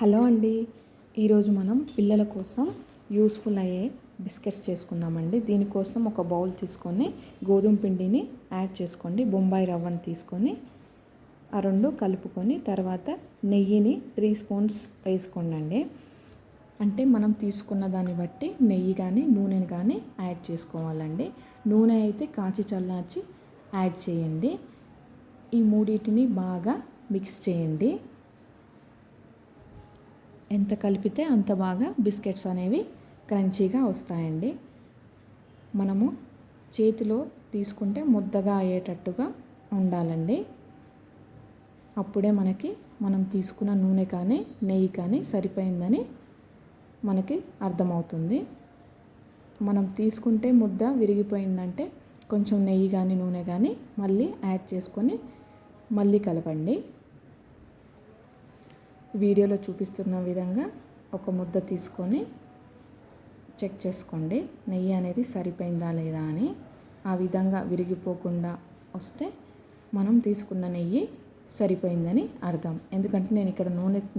Hello అండి. ఈరోజు మనం పిల్లల కోసం యూస్ఫుల్ అయ్యే బిస్కెట్స్ చేసుకుందామండి. దీనికోసం ఒక బౌల్ తీసుకొని గోధుమ పిండిని యాడ్ చేసుకోండి. బొంబాయి రవ్వను తీసుకొని ఆ రెండు కలుపుకొని తర్వాత నెయ్యిని 3 స్పూన్స్ వేసుకోండి. అంటే మనం తీసుకున్న దాన్ని బట్టి నెయ్యి కానీ నూనెని కానీ యాడ్ చేసుకోవాలండి. నూనె అయితే కాచి చల్లార్చి యాడ్ చేయండి. ఈ మూడింటిని బాగా మిక్స్ చేయండి. ఎంత కలిపితే అంత బాగా బిస్కెట్స్ అనేవి క్రంచీగా వస్తాయండి. మనము చేతిలో తీసుకుంటే ముద్దగా అయ్యేటట్టుగా ఉండాలండి. అప్పుడే మనం తీసుకున్న నూనె కానీ నెయ్యి కానీ సరిపోయిందని మనకి అర్థమవుతుంది. మనం తీసుకుంటే ముద్ద విరిగిపోయిందంటే కొంచెం నెయ్యి కానీ నూనె కానీ మళ్ళీ యాడ్ చేసుకొని మళ్ళీ కలపండి. వీడియోలో చూపిస్తున్న విధంగా ఒక ముద్ద తీసుకొని చెక్ చేసుకోండి నెయ్యి అనేది సరిపోయిందా లేదా అని. ఆ విధంగా విరిగిపోకుండా వస్తే మనం తీసుకున్న నెయ్యి సరిపోయిందని అర్థం. ఎందుకంటే నేను ఇక్కడ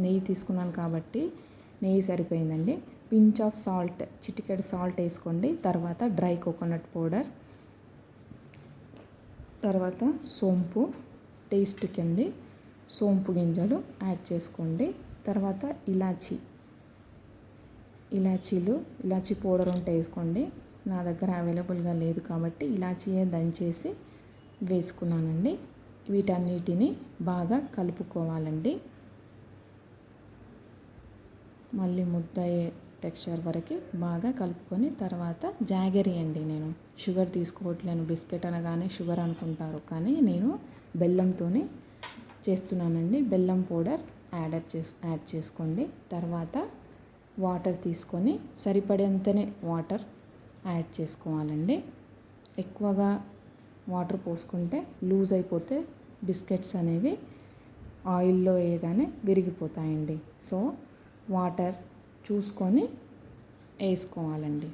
నెయ్యి తీసుకున్నాను కాబట్టి నెయ్యి సరిపోయిందండి. పించ్ ఆఫ్ సాల్ట్, చిటికెడు సాల్ట్ వేసుకోండి. తర్వాత డ్రై కోకోనట్ పౌడర్, తర్వాత సోంపు టేస్ట్కి అండి, సోంపు గింజలు యాడ్ చేసుకోండి. తర్వాత ఇలాచీ పౌడర్ ఉంటే వేసుకోండి. నా దగ్గర అవైలబుల్గా లేదు కాబట్టి ఇలాచీయే దంచేసి వేసుకున్నానండి. వీటన్నిటిని బాగా కలుపుకోవాలండి. మళ్ళీ ముద్ద టెక్స్చర్ వరకు బాగా కలుపుకొని తర్వాత జాగరీ అండి. నేను షుగర్ తీసుకోవట్లేను. బిస్కెట్ అనగానే షుగర్ అనుకుంటారు, కానీ నేను బెల్లంతోనే చేస్తున్నానండి. బెల్లం పౌడర్ యాడ్ చేసుకోండి. తర్వాత వాటర్ తీసుకొని సరిపడేంతనే వాటర్ యాడ్ చేసుకోవాలండి. ఎక్కువగా వాటర్ పోసుకుంటే లూజ్ అయిపోతే బిస్కెట్స్ అనేవి ఆయిల్లో వేయగానే విరిగిపోతాయండి. సో వాటర్ చూసుకొని వేసుకోవాలండి.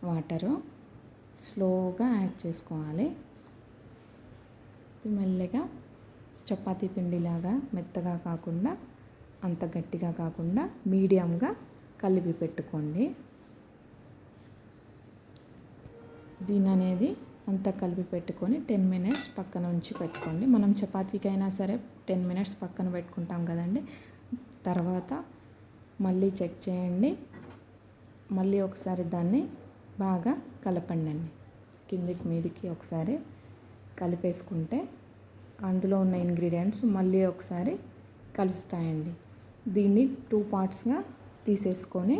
వాటరు స్లోగా యాడ్ చేసుకోవాలి. మెల్లగా చపాతీ పిండిలాగా మెత్తగా కాకుండా అంత గట్టిగా కాకుండా మీడియంగా కలిపి పెట్టుకోండి. దీని అనేది అంతా కలిపి పెట్టుకొని 10 మినిట్స్ పక్కన ఉంచి పెట్టుకోండి. మనం చపాతీకైనా సరే 10 మినిట్స్ పక్కన పెట్టుకుంటాం కదండి. తర్వాత మళ్ళీ చెక్ చేయండి. మళ్ళీ ఒకసారి దాన్ని బాగా కలపండి. కిందికి మీదికి ఒకసారి కలిపేసుకుంటే అందులో ఉన్న ఇంగ్రీడియంట్స్ మళ్ళీ ఒకసారి కలుస్తాయండి. దీన్ని 2 పార్ట్స్గా తీసేసుకొని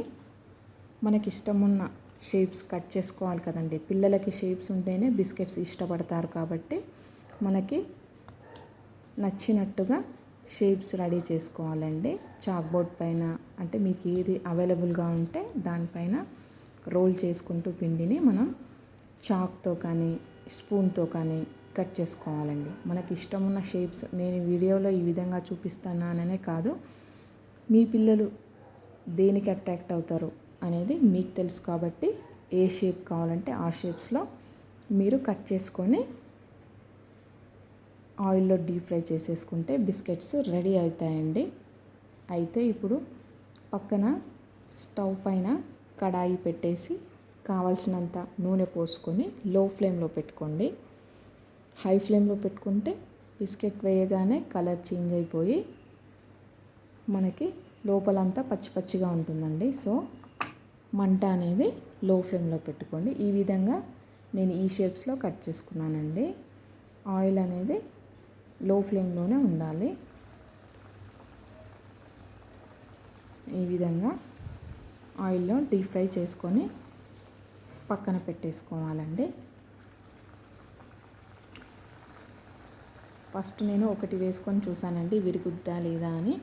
మనకి ఇష్టమున్న షేప్స్ కట్ చేసుకోవాలి కదండి. పిల్లలకి షేప్స్ ఉంటేనే బిస్కెట్స్ ఇష్టపడతారు కాబట్టి మనకి నచ్చినట్టుగా షేప్స్ రెడీ చేసుకోవాలండి. చాక్ బోర్డ్ పైన అంటే మీకు ఏది అవైలబుల్గా ఉంటే దానిపైన రోల్ చేసుకుంటూ పిండిని మనం చాక్తో కానీ స్పూన్తో కానీ కట్ చేసుకోవాలండి. మనకి ఇష్టం ఉన్న షేప్స్ నేను వీడియోలో ఈ విధంగా చూపిస్తాననే కాదు, మీ పిల్లలు దేనికి అట్రాక్ట్ అవుతారు అనేది మీకు తెలుసు కాబట్టి ఏ షేప్ కావాలంటే ఆ షేప్స్లో మీరు కట్ చేసుకొని ఆయిల్లో డీప్ ఫ్రై చేసేసుకుంటే బిస్కెట్స్ రెడీ అవుతాయండి. అయితే ఇప్పుడు పక్కన స్టవ్ పైన కడాయి పెట్టేసి కావాల్సినంత నూనె పోసుకొని లో ఫ్లేమ్లో పెట్టుకోండి. హై ఫ్లేమ్లో పెట్టుకుంటే బిస్కెట్ వేయగానే కలర్ చేంజ్ అయిపోయి మనకి లోపలంతా పచ్చి పచ్చిగా ఉంటుందండి. సో మంట అనేది లో ఫ్లేమ్లో పెట్టుకోండి. ఈ విధంగా నేను ఈ షేప్స్లో కట్ చేసుకున్నానండి. ఆయిల్ అనేది లో ఫ్లేమ్లోనే ఉండాలి. ఈ విధంగా ఆయిల్లో డీప్ ఫ్రై చేసుకొని పక్కన పెట్టేసుకోవాలండి. ఫస్ట్ నేను ఒకటి వేసుకొని చూసానండి విరుగుద్దా లేదా అని.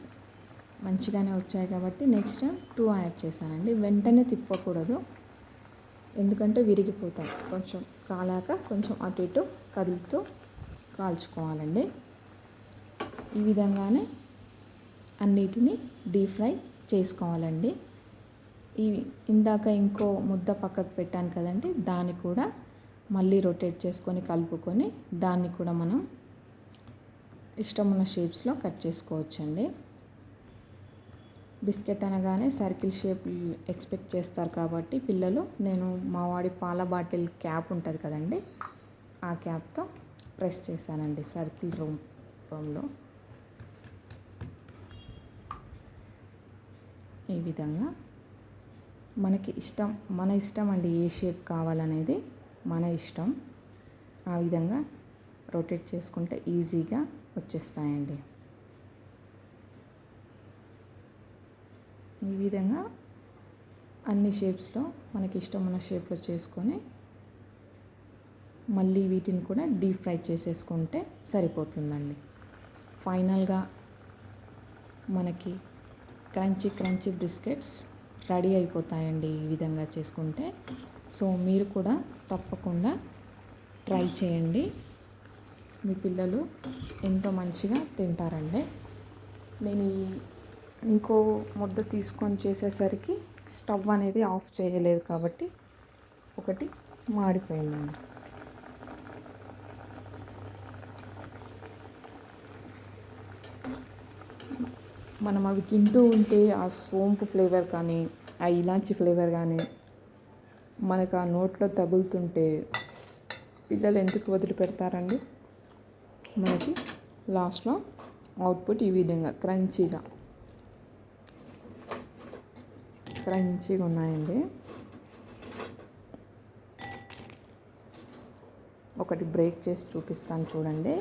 మంచిగానే వచ్చాయి కాబట్టి నెక్స్ట్ టైం 2 యాడ్ చేశానండి. వెంటనే తిప్పకూడదు, ఎందుకంటే విరిగిపోతాయి. కొంచెం కాలాక కొంచెం అటు ఇటు కదులుతూ కాల్చుకోవాలండి. ఈ విధంగానే అన్నిటినీ డీప్ ఫ్రై చేసుకోవాలండి. ఇందాక ఇంకో ముద్ద పక్కకు పెట్టాను కదండి, దాన్ని కూడా మళ్ళీ రొటేట్ చేసుకొని కలుపుకొని దాన్ని కూడా మనం ఇష్టం ఉన్న షేప్స్లో కట్ చేసుకోవచ్చండి. బిస్కెట్ అనగానే సర్కిల్ షేప్ ఎక్స్పెక్ట్ చేస్తారు కాబట్టి పిల్లలు, నేను మా వాడి పాల బాటిల్ క్యాప్ ఉంటుంది కదండి, ఆ క్యాప్తో ప్రెస్ చేశానండి సర్కిల్ రూపంలో. ఈ విధంగా మన ఇష్టం అండి, ఏ షేప్ కావాలనేది మన ఇష్టం. ఆ విధంగా రొటేట్ చేసుకుంటే ఈజీగా వచ్చేస్తాయండి. ఈ విధంగా అన్ని షేప్స్లో మనకి ఇష్టం ఉన్న షేప్లో చేసుకొని మళ్ళీ వీటిని కూడా డీప్ ఫ్రై చేసేసుకుంటే సరిపోతుందండి. ఫైనల్గా మనకి క్రంచీ బిస్కెట్స్ రెడీ అయిపోతాయండి ఈ విధంగా చేసుకుంటే. సో మీరు కూడా తప్పకుండా ట్రై చేయండి, మీ పిల్లలు ఎంతో మంచిగా తింటారండి. నేను ఇంకో ముద్ద తీసుకొని చేసేసరికి స్టవ్ అనేది ఆఫ్ చేయలేదు కాబట్టి ఒకటి మాడిపోయిందండి. మనం అవి తింటూ ఉంటే ఆ సోంపు ఫ్లేవర్ కానీ, ఆ ఇలాచి ఫ్లేవర్ కానీ మనకు ఆ నోట్లో తగులుతుంటే పిల్లలు ఎందుకు వదిలిపెడతారండి? మనకి లాస్ట్లో అవుట్పుట్ ఈ విధంగా క్రంచీగా ఉన్నాయండి. ఒకటి బ్రేక్ చేసి చూపిస్తాను చూడండి.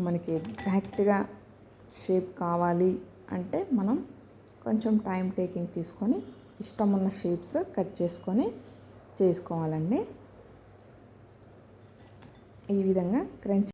మనకి ఎగ్జాక్ట్గా షేప్ కావాలి అంటే మనం కొంచెం టైం టేకింగ్ తీసుకొని ఇష్టం ఉన్న షేప్స్ కట్ చేసుకొని చేసుకోవాలండి. ఈ విధంగా క్రంచీ